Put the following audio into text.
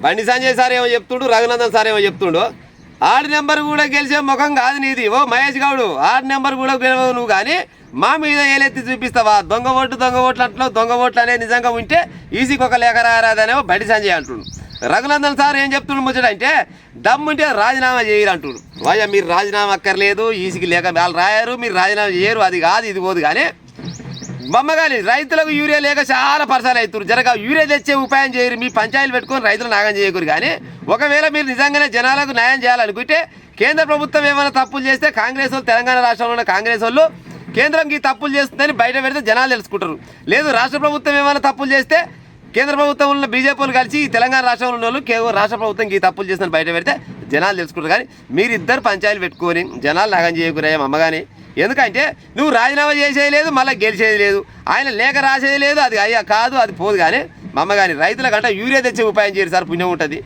Bandi Sanjay sir ఏమో చెప్తుండు, Raghunandan sir ఏమో చెప్తుండు. ఆడి నెంబర్ కూడా గెలిచే ముఖం కాదు నీది. ఓ మహేష్ గౌడు, ఆడి నెంబర్ కూడా గెలవవు నువ్వు. కానీ మా మీద ఏలెత్తి చూపిస్తావా? దొంగ ఓట్లు అంటున్నావు. దొంగ ఓట్లు అనేది నిజంగా ఉంటే ఈసీకి ఒక లేఖ రారాదనేమో బండి సంజయ్ అంటుండు. రఘునందన్ సార్ ఏం చెప్తుండు ముచ్చట అంటే, దమ్ముంటే రాజీనామా చేయరు అంటుడు. వయ్యా మీరు రాజీనామా అక్కర్లేదు, ఈసీకి లేఖ వాళ్ళు రాయారు, మీరు రాజీనామా చేయరు, అది కాదు ఇది పోదు. కానీ బొమ్మగాలి రైతులకు యూరియా లేక చాలా పరిసరాలు అవుతారు. జరగ యూరియా తెచ్చే ఉపాయం చేయరు. మీ పంచాయతీలు పెట్టుకొని రైతులు నాగం చేయకూరు. కానీ ఒకవేళ మీరు నిజంగానే జనాలకు న్యాయం చేయాలనుకుంటే, కేంద్ర ప్రభుత్వం ఏమైనా తప్పులు చేస్తే కాంగ్రెస్ వాళ్ళు, తెలంగాణ రాష్ట్రంలో ఉన్న కాంగ్రెస్ వాళ్ళు కేంద్రంకి తప్పులు చేస్తుందని బయట పెడితే జనాలు తెలుసుకుంటారు. లేదు రాష్ట్ర ప్రభుత్వం ఏమైనా తప్పులు చేస్తే కేంద్ర ప్రభుత్వం ఉన్న బీజేపీలు కలిసి తెలంగాణ రాష్ట్రంలో ఉన్న వాళ్ళు రాష్ట్ర ప్రభుత్వం ఈ తప్పులు చేస్తుందని బయట పెడితే జనాలు తెలుసుకుంటారు. కానీ మీరిద్దరు పంచాయతీలు పెట్టుకొని జనాలు నాగం చేయకూరయ్యా అమ్మగాని. ఎందుకంటే నువ్వు రాజీనామా చేసేది లేదు, మళ్ళీ గెలిచేది లేదు, ఆయన లేఖ రాసేది లేదు, అది అయ్యా కాదు అది పోదు. కానీ మమ్మగాని రైతుల కంటే యూరియా తెచ్చే ఉపాయం చేయరు సార్, పుణ్యం ఉంటుంది.